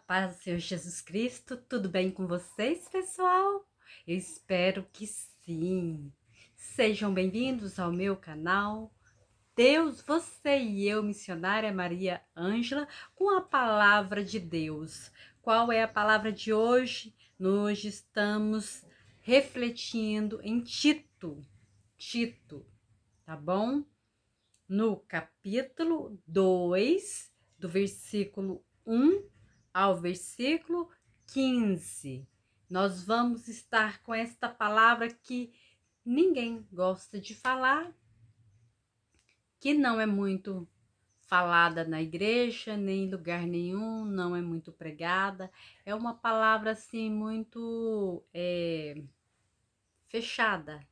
paz do Senhor Jesus Cristo, tudo bem com vocês, pessoal? Eu espero que sim. Sejam bem-vindos ao meu canal. Deus, você e eu, missionária Maria Ângela, com a palavra de Deus. Qual é a palavra de hoje? Nós estamos refletindo em Tito, tá bom? No capítulo 2, do versículo 1 ao versículo 15. Nós vamos estar com esta palavra que ninguém gosta de falar, que não é muito falada na igreja, nem em lugar nenhum, não é muito pregada. É uma palavra assim muito fechada.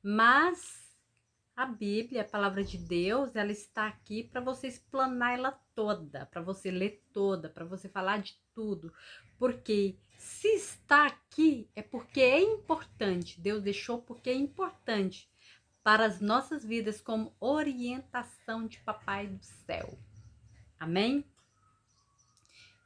Mas a Bíblia, a palavra de Deus, ela está aqui para você explanar ela toda, para você ler toda, para você falar de tudo. Porque se está aqui é porque é importante. Deus deixou porque é importante para as nossas vidas como orientação de Papai do céu. Amém?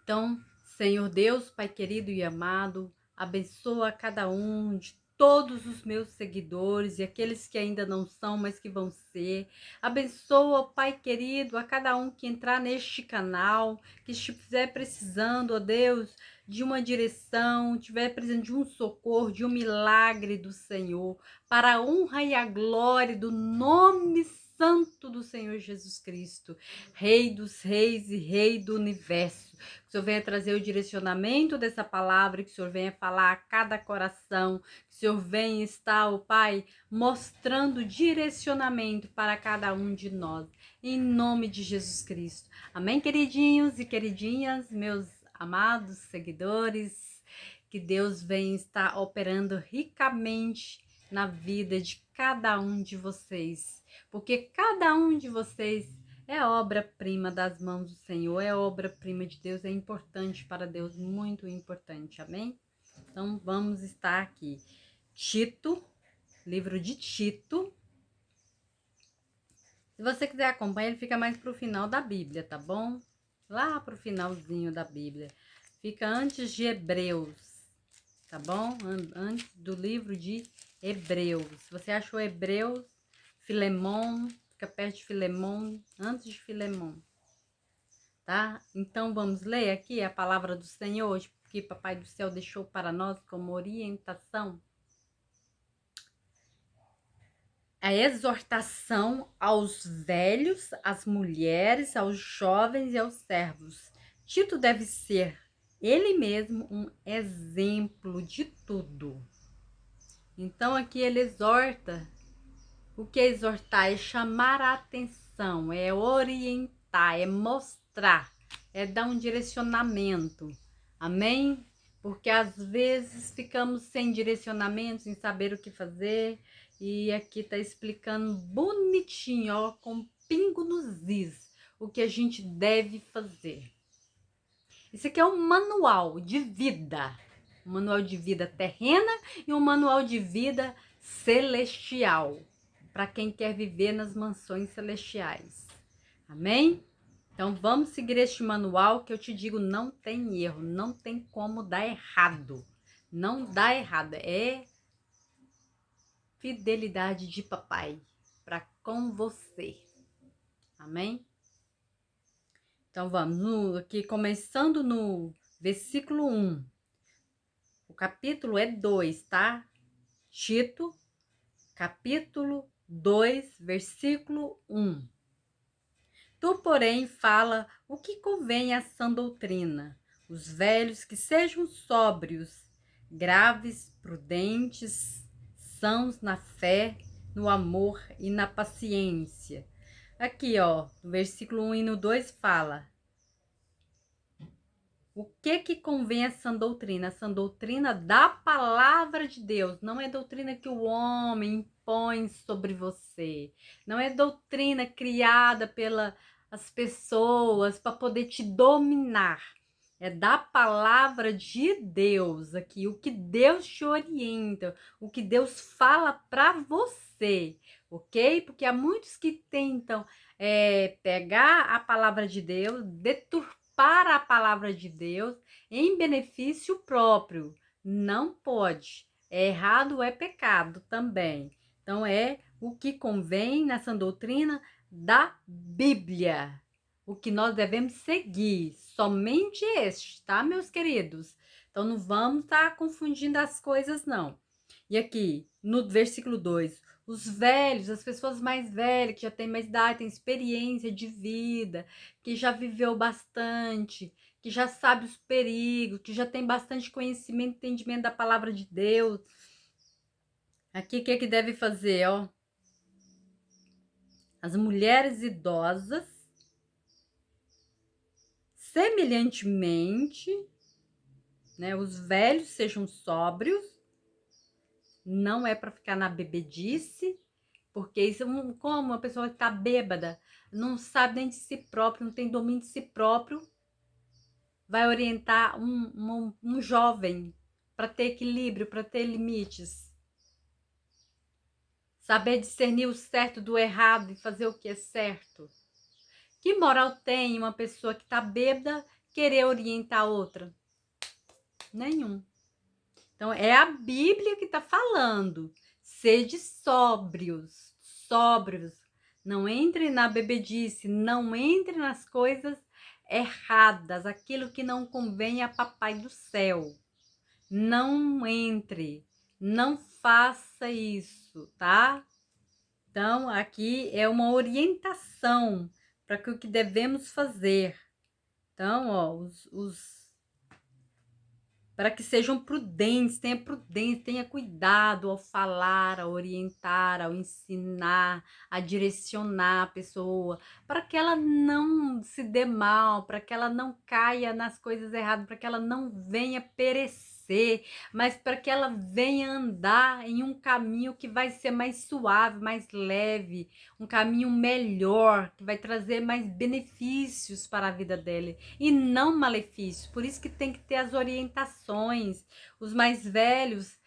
Então, Senhor Deus, Pai querido e amado, abençoa cada um de todos os meus seguidores e aqueles que ainda não são, mas que vão ser. Abençoa, Pai querido, a cada um que entrar neste canal, que estiver precisando, ó Deus, de uma direção, estiver precisando de um socorro, de um milagre do Senhor, para a honra e a glória do nome santo do Senhor Jesus Cristo, Rei dos reis e Rei do universo. Que o Senhor venha trazer o direcionamento dessa palavra, que o Senhor venha falar a cada coração, que o Senhor venha estar, o Pai, mostrando direcionamento para cada um de nós, em nome de Jesus Cristo. Amém, queridinhos e queridinhas, meus amados seguidores, que Deus venha estar operando ricamente na vida de cada um de vocês, porque cada um de vocês é obra-prima das mãos do Senhor, é obra-prima de Deus, é importante para Deus, muito importante, amém? Então, vamos estar aqui. Tito, livro de Tito. Se você quiser acompanhar, ele fica mais para o final da Bíblia, tá bom? Lá para o finalzinho da Bíblia. Fica antes de Hebreus, tá bom? Antes do livro de Hebreus. Se você achou Hebreus, Filemon, fica perto de Filemon, antes de Filemon. Tá? Então vamos ler aqui a palavra do Senhor, que Papai do Céu deixou para nós como orientação. A exortação aos velhos, às mulheres, aos jovens e aos servos. Tito deve ser ele mesmo um exemplo de tudo. Então aqui ele exorta. O que é exortar? É chamar a atenção, é orientar, é mostrar, é dar um direcionamento. Amém? Porque às vezes ficamos sem direcionamento, sem saber o que fazer. E aqui está explicando bonitinho, ó, com pingo nos is, o que a gente deve fazer. Isso aqui é um manual de vida. Um manual de vida terrena e um manual de vida celestial, para quem quer viver nas mansões celestiais. Amém? Então vamos seguir este manual que eu te digo, não tem erro, não tem como dar errado. Não dá errado, é fidelidade de papai para com você. Amém? Então vamos, aqui começando no versículo 1. O capítulo é 2, tá? Tito, capítulo 2, versículo 1. Tu, porém, fala o que convém à sã doutrina, os velhos que sejam sóbrios, graves, prudentes, sãos na fé, no amor e na paciência. Aqui, ó, no versículo 1 e no 2 fala: o que convém a sã doutrina? A sã doutrina da palavra de Deus. Não é doutrina que o homem impõe sobre você. Não é doutrina criada pelas pessoas para poder te dominar. É da palavra de Deus aqui. O que Deus te orienta. O que Deus fala para você. Ok? Porque há muitos que tentam pegar a palavra de Deus, deturpar para a palavra de Deus em benefício próprio. Não pode. É errado, é pecado também. Então, é o que convém nessa doutrina da Bíblia. O que nós devemos seguir. Somente este, tá, meus queridos? Então, não vamos estar confundindo as coisas, não. E aqui, no versículo 2, os velhos, as pessoas mais velhas, que já têm mais idade, têm experiência de vida, que já viveu bastante, que já sabe os perigos, que já tem bastante conhecimento e entendimento da palavra de Deus. Aqui, o que é que deve fazer, ó? As mulheres idosas, semelhantemente, né, os velhos sejam sóbrios, não é para ficar na bebedice, porque isso, como uma pessoa que está bêbada, não sabe nem de si próprio, não tem domínio de si próprio, vai orientar um jovem para ter equilíbrio, para ter limites. Saber discernir o certo do errado e fazer o que é certo. Que moral tem uma pessoa que está bêbada querer orientar outra? Nenhum. Então, é a Bíblia que está falando. Sede sóbrios, sóbrios. Não entre na bebedice, não entre nas coisas erradas, aquilo que não convém a Papai do Céu. Não entre, não faça isso, tá? Então, aqui é uma orientação para o que devemos fazer. Então, ó, para que sejam prudentes, tenha cuidado ao falar, ao orientar, ao ensinar, a direcionar a pessoa, para que ela não se dê mal, para que ela não caia nas coisas erradas, para que ela não venha perecer, mas para que ela venha andar em um caminho que vai ser mais suave, mais leve, um caminho melhor, que vai trazer mais benefícios para a vida dela e não malefícios. Por isso que tem que ter as orientações, os mais velhos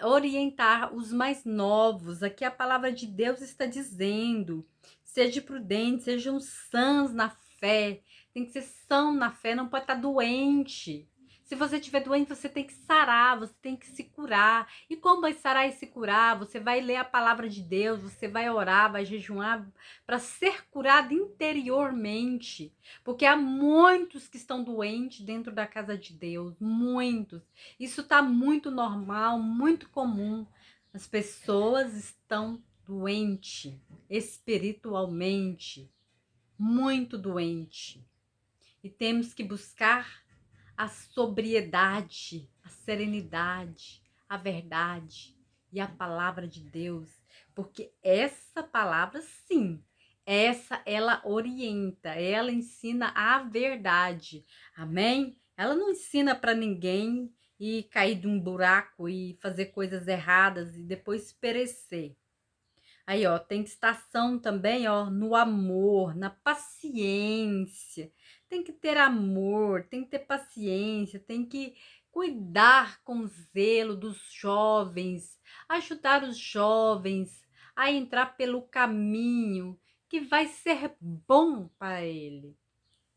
orientar os mais novos. Aqui a palavra de Deus está dizendo: seja prudente, sejam sãos na fé. Tem que ser são na fé, não pode estar doente. Se você estiver doente, você tem que sarar, você tem que se curar. E como vai sarar e se curar? Você vai ler a palavra de Deus, você vai orar, vai jejuar para ser curado interiormente. Porque há muitos que estão doentes dentro da casa de Deus, muitos. Isso está muito normal, muito comum. As pessoas estão doentes espiritualmente, muito doentes. E temos que buscar a sobriedade, a serenidade, a verdade e a palavra de Deus, porque essa palavra, sim, ela orienta, ela ensina a verdade, amém? Ela não ensina para ninguém e cair de um buraco e fazer coisas erradas e depois perecer. Aí, ó, tem estação também, ó, no amor, na paciência. Tem que ter amor, tem que ter paciência, tem que cuidar com zelo dos jovens, ajudar os jovens a entrar pelo caminho que vai ser bom para ele.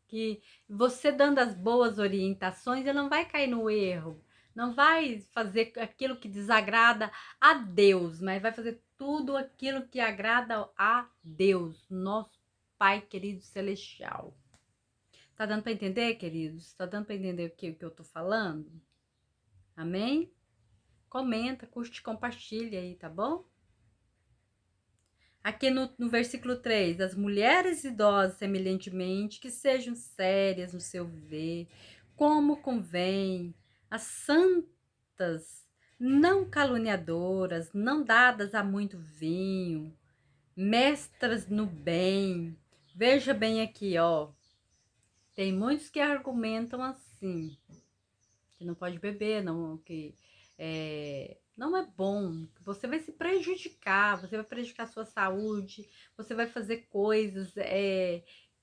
Que você dando as boas orientações, ele não vai cair no erro, não vai fazer aquilo que desagrada a Deus, mas vai fazer tudo aquilo que agrada a Deus, nosso Pai querido celestial. Tá dando para entender, queridos? Tá dando para entender o que eu tô falando? Amém? Comenta, curte, compartilha aí, tá bom? Aqui no versículo 3, as mulheres idosas, semelhantemente, que sejam sérias no seu viver, como convém, as santas, não caluniadoras, não dadas a muito vinho, mestras no bem. Veja bem aqui, ó. Tem muitos que argumentam assim, que não pode beber, não, que não é bom, que você vai se prejudicar, você vai prejudicar a sua saúde, você vai fazer coisas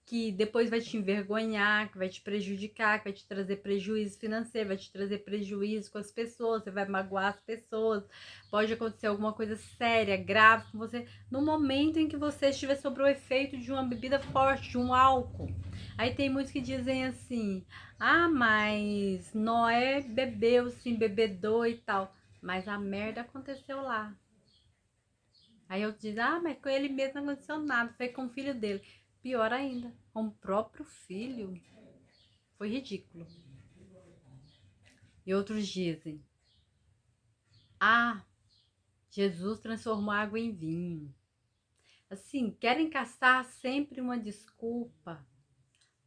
que depois vai te envergonhar, que vai te prejudicar, que vai te trazer prejuízo financeiro, vai te trazer prejuízo com as pessoas, você vai magoar as pessoas, pode acontecer alguma coisa séria, grave com você, no momento em que você estiver sob o efeito de uma bebida forte, de um álcool. Aí tem muitos que dizem assim: ah, mas Noé bebeu, se embebedou e tal. Mas a merda aconteceu lá. Aí eu digo: ah, mas com ele mesmo não aconteceu nada, foi com o filho dele. Pior ainda, com o próprio filho. Foi ridículo. E outros dizem: ah, Jesus transformou água em vinho. Assim, querem caçar sempre uma desculpa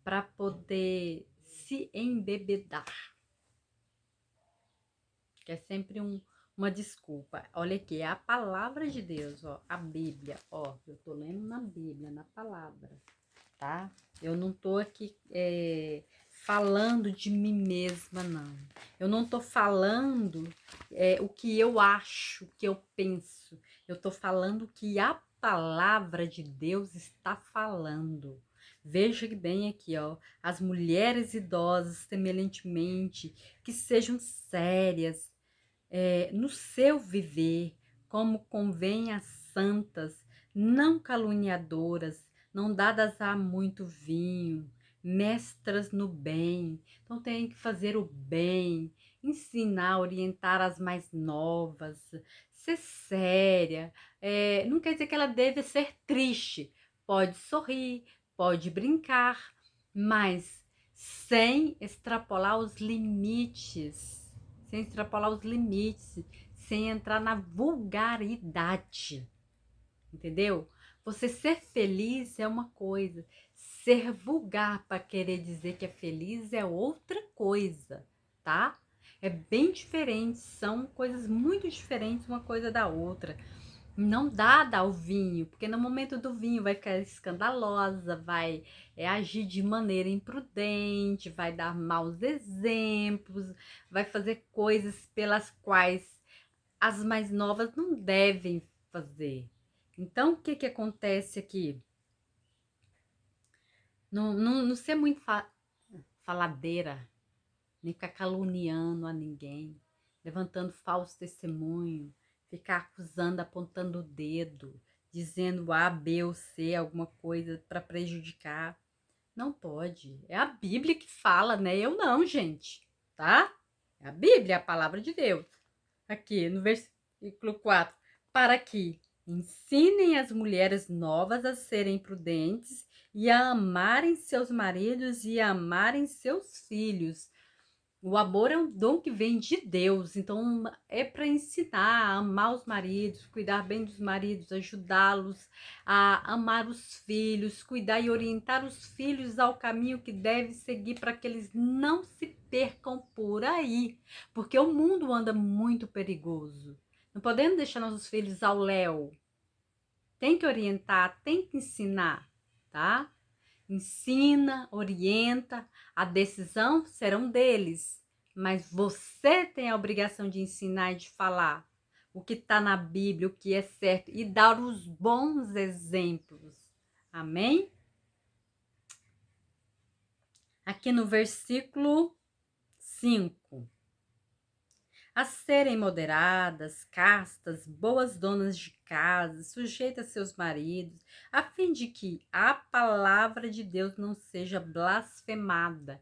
para poder se embebedar. Que é sempre uma desculpa. Olha aqui, é a palavra de Deus, ó, a Bíblia, ó. Eu tô lendo na Bíblia, na palavra, tá? Eu não tô aqui falando de mim mesma, não. Eu não tô falando o que eu acho, o que eu penso. Eu tô falando o que a palavra de Deus está falando. Veja bem aqui, ó, as mulheres idosas, semelhantemente, que sejam sérias, no seu viver, como convém às santas, não caluniadoras, não dadas a muito vinho, mestras no bem. Então tem que fazer o bem, ensinar, orientar as mais novas, ser séria. Não quer dizer que ela deve ser triste. Pode sorrir, pode brincar, mas sem extrapolar os limites, sem extrapolar os limites, sem entrar na vulgaridade, entendeu? Você ser feliz é uma coisa, ser vulgar para querer dizer que é feliz é outra coisa, tá? É bem diferente, são coisas muito diferentes uma coisa da outra. Não dada ao vinho, porque no momento do vinho vai ficar escandalosa, vai agir de maneira imprudente, vai dar maus exemplos, vai fazer coisas pelas quais as mais novas não devem fazer. Então, o que que acontece aqui? Não ser muito faladeira, nem ficar caluniando a ninguém, levantando falso testemunho, ficar acusando, apontando o dedo, dizendo A, B ou C, alguma coisa para prejudicar. Não pode. É a Bíblia que fala, né? Eu não, gente, tá? É a Bíblia, é a palavra de Deus. Aqui no versículo 4. Para que ensinem as mulheres novas a serem prudentes e a amarem seus maridos e a amarem seus filhos. O amor é um dom que vem de Deus, então é para ensinar a amar os maridos, cuidar bem dos maridos, ajudá-los a amar os filhos, cuidar e orientar os filhos ao caminho que deve seguir para que eles não se percam por aí, porque o mundo anda muito perigoso. Não podemos deixar nossos filhos ao léu. Tem que orientar, tem que ensinar, tá? Ensina, orienta, a decisão serão deles, mas você tem a obrigação de ensinar e de falar o que está na Bíblia, o que é certo e dar os bons exemplos. Amém? Aqui no versículo 5. A serem moderadas, castas, boas donas de casa, sujeitas a seus maridos, a fim de que a palavra de Deus não seja blasfemada.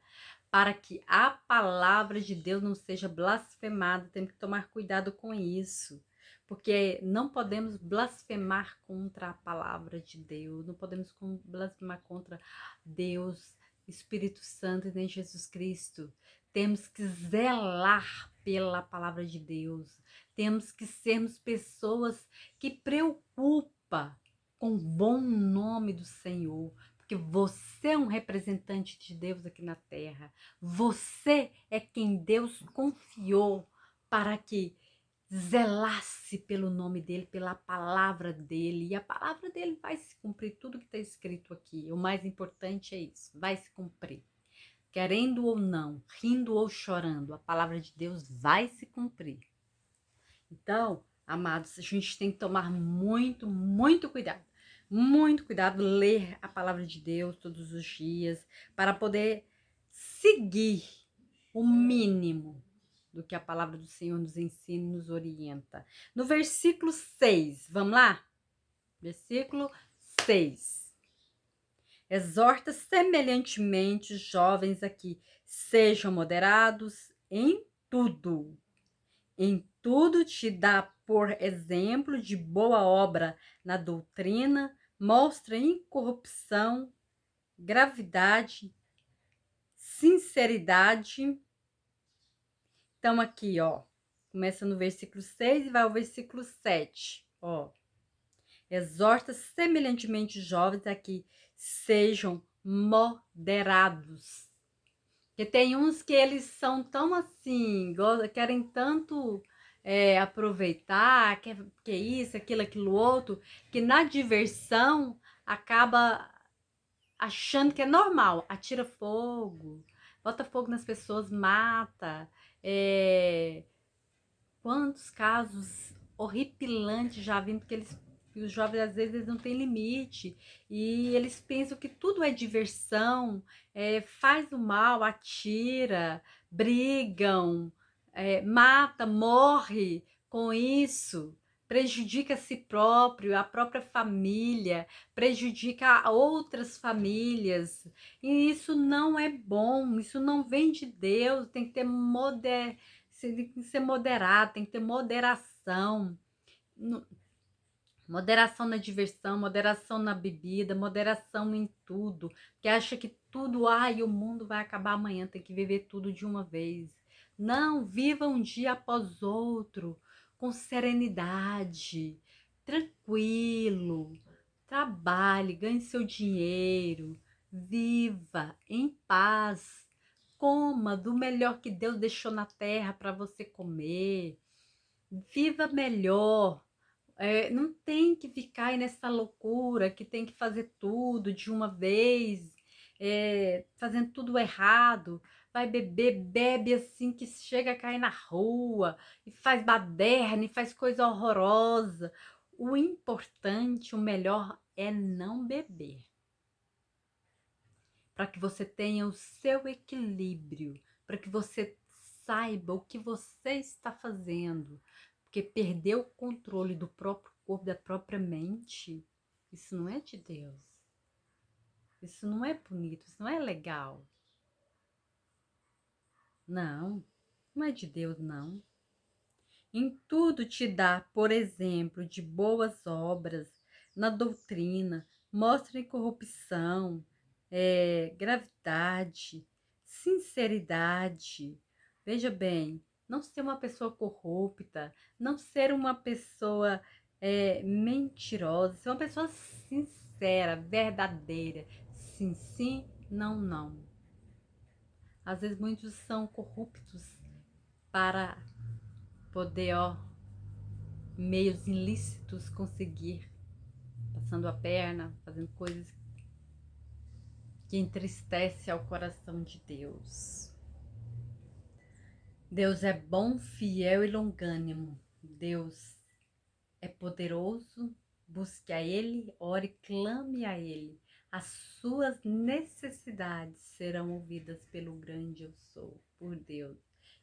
Para que a palavra de Deus não seja blasfemada, temos que tomar cuidado com isso, porque não podemos blasfemar contra a palavra de Deus, não podemos blasfemar contra Deus, Espírito Santo e nem Jesus Cristo. Temos que zelar pela palavra de Deus. Temos que sermos pessoas que preocupam com o bom nome do Senhor. Porque você é um representante de Deus aqui na terra. Você é quem Deus confiou para que zelasse pelo nome dele, pela palavra dele. E a palavra dele vai se cumprir, tudo que está escrito aqui. O mais importante é isso, vai se cumprir. Querendo ou não, rindo ou chorando, a palavra de Deus vai se cumprir. Então, amados, a gente tem que tomar muito, muito cuidado. Muito cuidado, ler a palavra de Deus todos os dias, para poder seguir o mínimo do que a palavra do Senhor nos ensina e nos orienta. No versículo 6, vamos lá? Versículo 6. Exorta semelhantemente os jovens aqui, sejam moderados em tudo te dá por exemplo de boa obra na doutrina, mostra incorrupção, gravidade, sinceridade. Então aqui, ó, começa no versículo 6 e vai ao versículo 7, ó. Exorta semelhantemente os jovens aqui, sejam moderados. Porque tem uns que eles são tão assim, querem tanto aproveitar, que isso, aquilo outro, que na diversão acaba achando que é normal. Atira fogo, bota fogo nas pessoas, mata. Quantos casos horripilantes já vimos, porque os jovens às vezes eles não têm limite e eles pensam que tudo é diversão, faz o mal, atira, brigam, mata, morre com isso, prejudica a si próprio, a própria família, prejudica outras famílias, e isso não é bom, isso não vem de Deus, tem que ter tem que ser moderado, tem que ter moderação. Moderação na diversão, moderação na bebida, moderação em tudo. Que acha que tudo, ai, o mundo vai acabar amanhã, tem que viver tudo de uma vez. Não, viva um dia após outro, com serenidade, tranquilo. Trabalhe, ganhe seu dinheiro, viva em paz. Coma do melhor que Deus deixou na terra para você comer. Viva melhor. Não tem que ficar aí nessa loucura que tem que fazer tudo de uma vez, fazendo tudo errado. Vai beber, bebe assim que chega a cair na rua, e faz baderna, e faz coisa horrorosa. O importante, o melhor é não beber, para que você tenha o seu equilíbrio, para que você saiba o que você está fazendo, porque perder o controle do próprio corpo, da própria mente, isso não é de Deus. Isso não é bonito, isso não é legal. Não, não é de Deus, não. Em tudo te dá, por exemplo, de boas obras, na doutrina, mostra incorrupção, gravidade, sinceridade. Veja bem, não ser uma pessoa corrupta, não ser uma pessoa mentirosa, ser uma pessoa sincera, verdadeira. Sim, sim, não, não. Às vezes muitos são corruptos para poder, ó, meios ilícitos conseguir, passando a perna, fazendo coisas que entristece ao coração de Deus. Deus é bom, fiel e longânimo. Deus é poderoso. Busque a Ele, ore, clame a Ele. As suas necessidades serão ouvidas pelo grande eu sou, por Deus.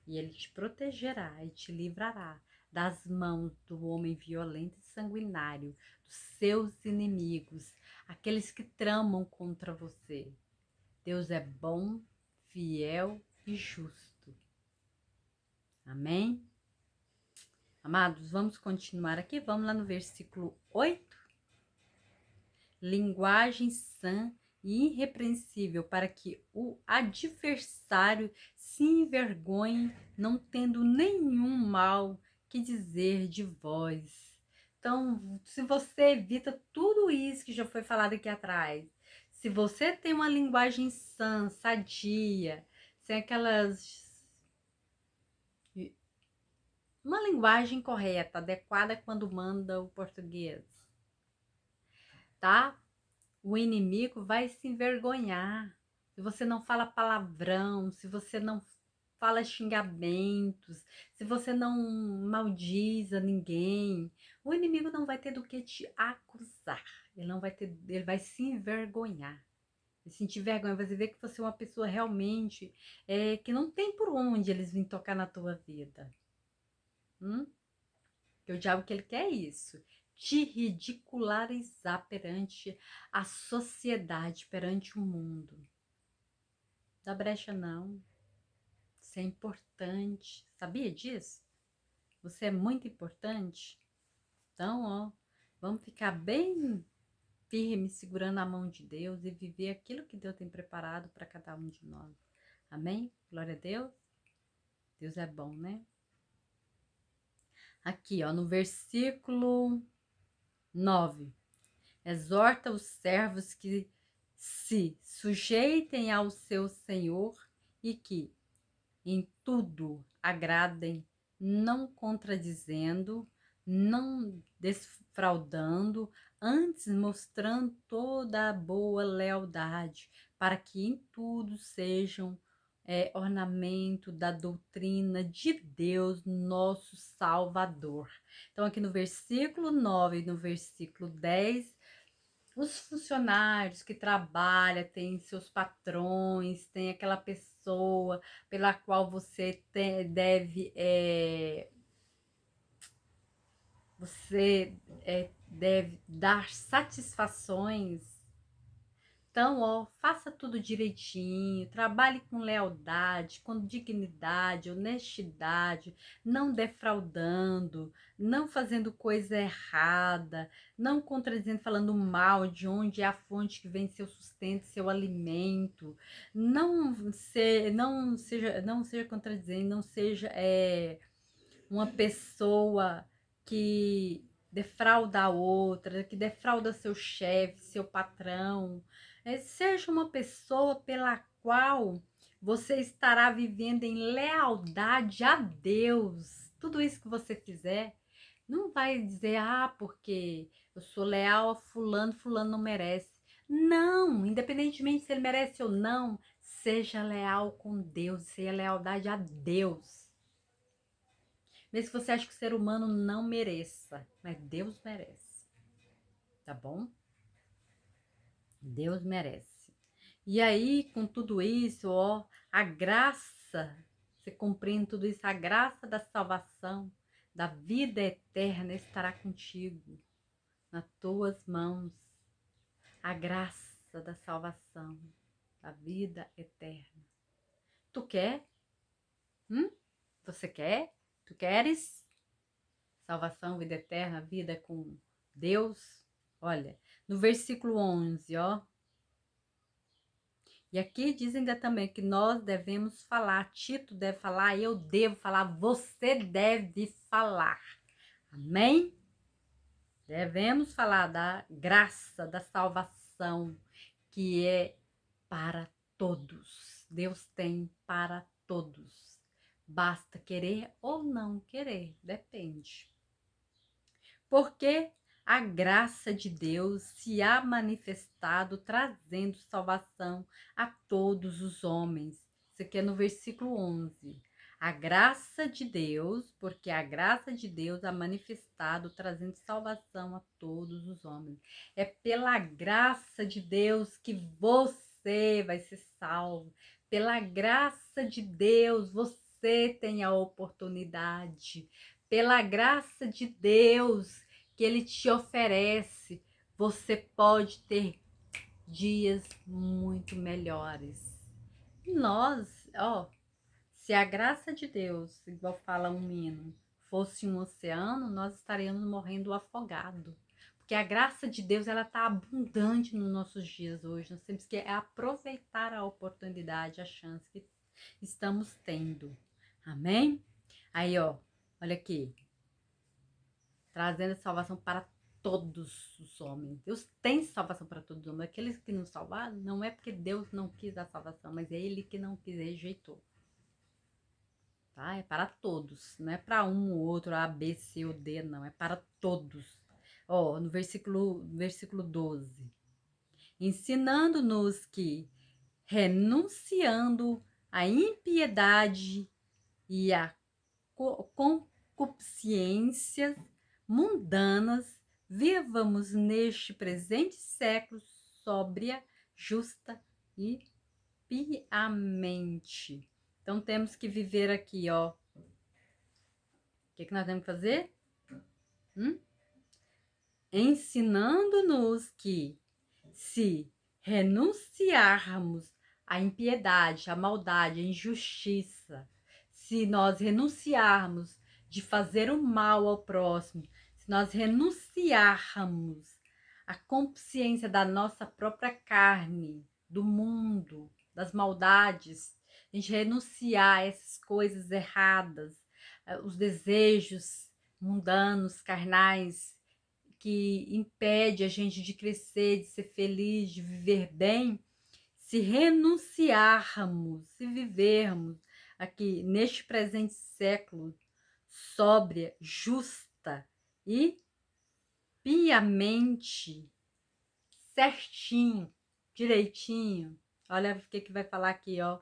E Ele te protegerá e te livrará das mãos do homem violento e sanguinário, dos seus inimigos, aqueles que tramam contra você. Deus é bom, fiel e justo. Amém? Amados, vamos continuar aqui. Vamos lá no versículo 8. Linguagem sã e irrepreensível, para que o adversário se envergonhe, não tendo nenhum mal que dizer de vós. Então, se você evita tudo isso que já foi falado aqui atrás, se você tem uma linguagem sã, sadia, sem aquelas... Uma linguagem correta, adequada quando manda o português, tá? O inimigo vai se envergonhar. Se você não fala palavrão, se você não fala xingamentos, se você não maldiz a ninguém, o inimigo não vai ter do que te acusar. Ele vai se envergonhar. E sentir vergonha, vai ver que você é uma pessoa realmente que não tem por onde eles virem tocar na tua vida. Que o diabo que ele quer é isso. te ridicularizar perante a sociedade, perante o mundo. Dá brecha não. Você é importante. Sabia disso? Você é muito importante. Então, ó, vamos ficar bem firme, segurando a mão de Deus e viver aquilo que Deus tem preparado para cada um de nós. Amém? Glória a Deus. Deus é bom, né? Aqui, ó, no versículo 9. Exorta os servos que se sujeitem ao seu Senhor e que em tudo agradem, não contradizendo, não desfraudando, antes mostrando toda a boa lealdade, para que em tudo sejam ornamento da doutrina de Deus, nosso Salvador. Então, aqui no versículo 9 e no versículo 10, os funcionários que trabalham, tem seus patrões, tem aquela pessoa pela qual você deve dar satisfações. Então, ó, faça tudo direitinho, trabalhe com lealdade, com dignidade, honestidade, não defraudando, não fazendo coisa errada, não contradizendo, falando mal de onde é a fonte que vem seu sustento, seu alimento. Não seja contradizendo, não seja uma pessoa que defrauda a outra, que defrauda seu chefe, seu patrão. Seja uma pessoa pela qual você estará vivendo em lealdade a Deus. Tudo isso que você fizer, não vai dizer, porque eu sou leal a fulano, fulano não merece. Não, independentemente se ele merece ou não, seja leal com Deus, seja lealdade a Deus. Mesmo que você ache que o ser humano não mereça, mas Deus merece, tá bom? Deus merece. E aí, com tudo isso, ó, a graça, você cumprindo tudo isso, a graça da salvação, da vida eterna estará contigo, nas tuas mãos. A graça da salvação, da vida eterna. Tu quer? Você quer? Tu queres? Salvação, vida eterna, vida com Deus? Olha, no versículo 11, ó. E aqui diz ainda também que nós devemos falar, Tito deve falar, eu devo falar, você deve falar. Amém? Devemos falar da graça, da salvação, que é para todos. Deus tem para todos. Basta querer ou não querer, depende. Porque a graça de Deus se há manifestado, trazendo salvação a todos os homens. Isso aqui é no versículo 11. A graça de Deus, porque a graça de Deus há manifestado, trazendo salvação a todos os homens. É pela graça de Deus que você vai ser salvo. Pela graça de Deus, você tem a oportunidade. Pela graça de Deus que Ele te oferece, você pode ter dias muito melhores. Nós, ó, se a graça de Deus, igual fala um hino, fosse um oceano, nós estaríamos morrendo afogado. Porque a graça de Deus, ela tá abundante nos nossos dias hoje. Nós temos que aproveitar a oportunidade, a chance que estamos tendo. Amém? Aí, ó, olha aqui. Trazendo salvação para todos os homens. Deus tem salvação para todos os homens. Aqueles que não salvaram, não é porque Deus não quis a salvação, mas é Ele que não quis, rejeitou. Tá? É para todos, não é para um ou outro, A, B, C ou D, não, é para todos. Ó, no versículo 12. Ensinando-nos que, renunciando à impiedade e à concupiscências mundanas, vivamos neste presente século sóbria, justa e piamente. Então temos que viver aqui, ó. O que nós temos que fazer? ensinando-nos que, se renunciarmos à impiedade, à maldade, à injustiça, se nós renunciarmos de fazer o mal ao próximo, se nós renunciarmos à consciência da nossa própria carne, do mundo, das maldades, a gente renunciar a essas coisas erradas, os desejos mundanos, carnais, que impede a gente de crescer, de ser feliz, de viver bem, se renunciarmos, se vivermos aqui neste presente século sóbria, justa e piamente, certinho, direitinho. Olha o que vai falar aqui, ó.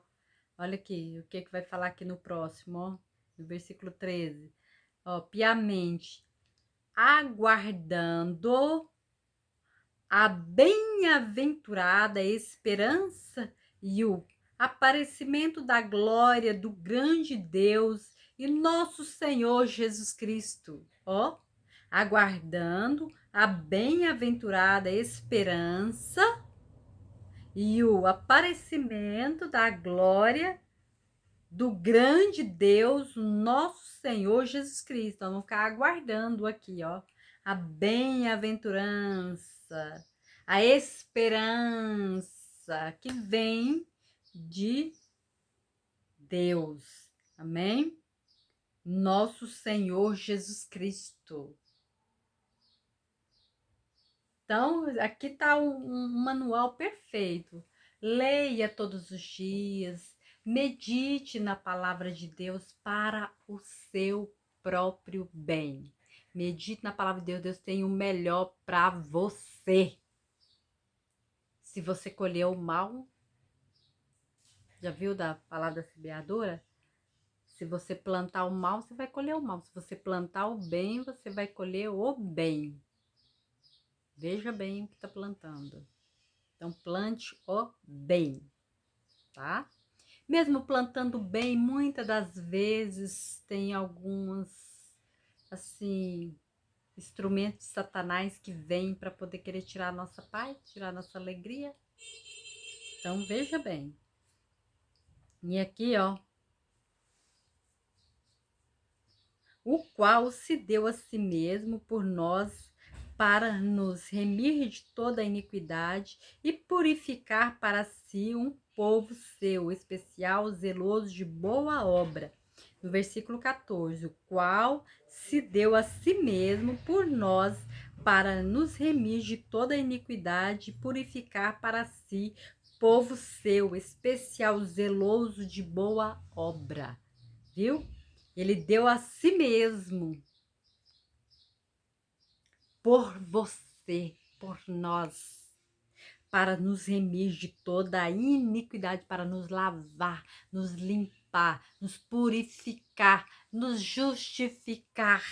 Olha aqui, o que vai falar aqui no próximo, ó, no versículo 13. Ó, piamente, aguardando a bem-aventurada esperança e o aparecimento da glória do grande Deus e nosso Senhor Jesus Cristo. Ó, aguardando a bem-aventurada esperança e o aparecimento da glória do grande Deus, nosso Senhor Jesus Cristo. Então, vamos ficar aguardando aqui, ó, a bem-aventurança, a esperança que vem de Deus. Amém? Nosso Senhor Jesus Cristo. Então, aqui está um manual perfeito. Leia todos os dias, medite na palavra de Deus para o seu próprio bem. Medite na palavra de Deus, Deus tem o melhor para você. Se você colher o mal, já viu da palavra da semeadora? Se você plantar o mal, você vai colher o mal. Se você plantar o bem, você vai colher o bem. Veja bem o que está plantando. Então, plante o bem, tá? Mesmo plantando bem, muitas das vezes tem alguns, assim, instrumentos de Satanás que vêm para poder querer tirar a nossa paz, tirar a nossa alegria. Então, veja bem. E aqui, ó, o qual se deu a si mesmo por nós para nos remir de toda a iniquidade e purificar para si um povo seu, especial, zeloso de boa obra. No versículo 14, o qual se deu a si mesmo por nós para nos remir de toda a iniquidade e purificar para si povo seu, especial, zeloso de boa obra. Viu? Ele deu a si mesmo por você, por nós, para nos remir de toda a iniquidade, para nos lavar, nos limpar, nos purificar, nos justificar,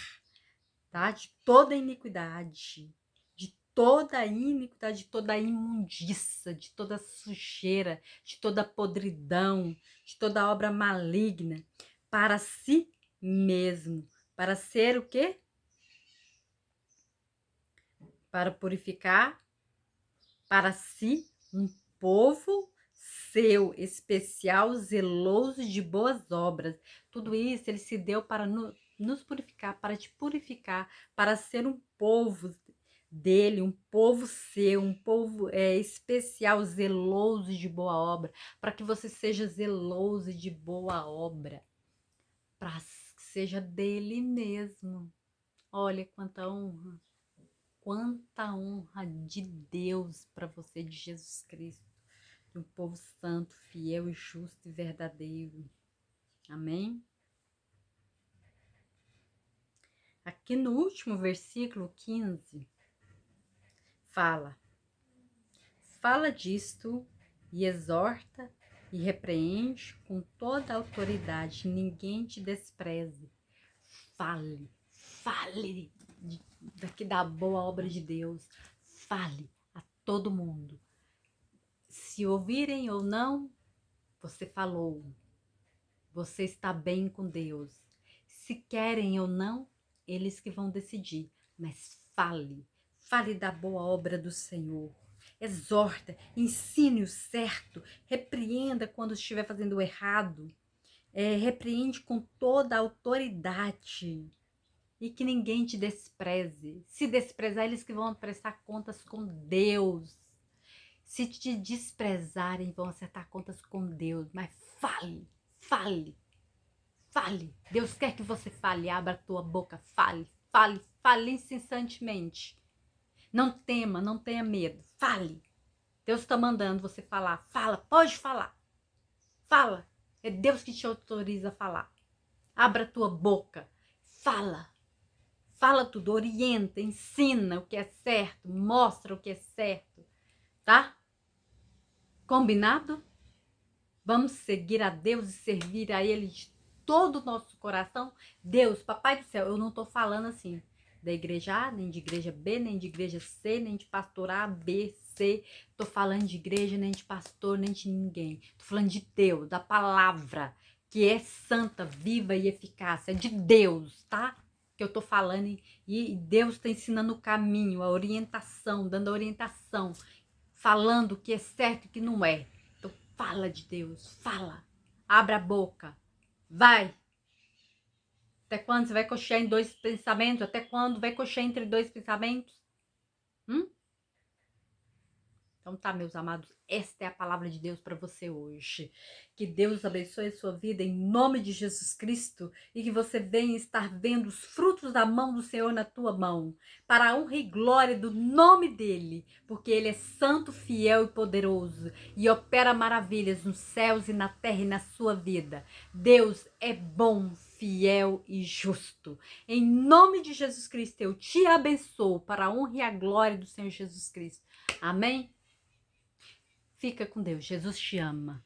tá? De toda a iniquidade, de toda a iniquidade, de toda a imundiça, de toda a sujeira, de toda a podridão, de toda a obra maligna, para si mesmo, para ser o quê? Para purificar para si um povo seu, especial, zeloso de boas obras. Tudo isso ele se deu para nos purificar, para te purificar, para ser um povo dele, um povo seu, um povo especial, zeloso de boa obra, para que você seja zeloso de boa obra, para que seja dele mesmo. Olha quanta honra. Quanta honra de Deus para você, de Jesus Cristo, de um povo santo, fiel e justo e verdadeiro. Amém? Aqui no último versículo 15, fala disto e exorta e repreende com toda a autoridade, ninguém te despreze. Fale daqui da boa obra de Deus, fale a todo mundo. Se ouvirem ou não, você falou. Você está bem com Deus. Se querem ou não, eles que vão decidir. Mas Fale da boa obra do Senhor. Exorta, ensine o certo, repreenda quando estiver fazendo o errado. Repreende com toda a autoridade. E que ninguém te despreze. Se desprezar, eles que vão prestar contas com Deus. Se te desprezarem, vão acertar contas com Deus. Mas fale, fale, fale. Deus quer que você fale, abra a tua boca, fale, fale, fale incessantemente. Não tema, não tenha medo, fale. Deus está mandando você falar, fala, pode falar. Fala, é Deus que te autoriza a falar. Abra a tua boca, fala. Fala tudo, orienta, ensina o que é certo, mostra o que é certo, tá? Combinado? Vamos seguir a Deus e servir a Ele de todo o nosso coração? Deus, Papai do céu, eu não tô falando assim da igreja A, nem de igreja B, nem de igreja C, nem de pastor A, B, C. Tô falando de igreja, nem de pastor, nem de ninguém. Tô falando de Deus, da palavra, que é santa, viva e eficaz. É de Deus, tá? Que eu tô falando e Deus tá ensinando o caminho, a orientação, dando a orientação, falando o que é certo e o que não é. Então fala de Deus, fala. Abra a boca. Vai. Até quando você vai coxar em dois pensamentos? Até quando vai coxar entre dois pensamentos? Então tá, meus amados, esta é a palavra de Deus para você hoje. Que Deus abençoe a sua vida em nome de Jesus Cristo e que você venha estar vendo os frutos da mão do Senhor na tua mão, para a honra e glória do nome dele, porque ele é santo, fiel e poderoso e opera maravilhas nos céus e na terra e na sua vida. Deus é bom, fiel e justo. Em nome de Jesus Cristo, eu te abençoo para a honra e a glória do Senhor Jesus Cristo. Amém? Fica com Deus. Jesus te ama.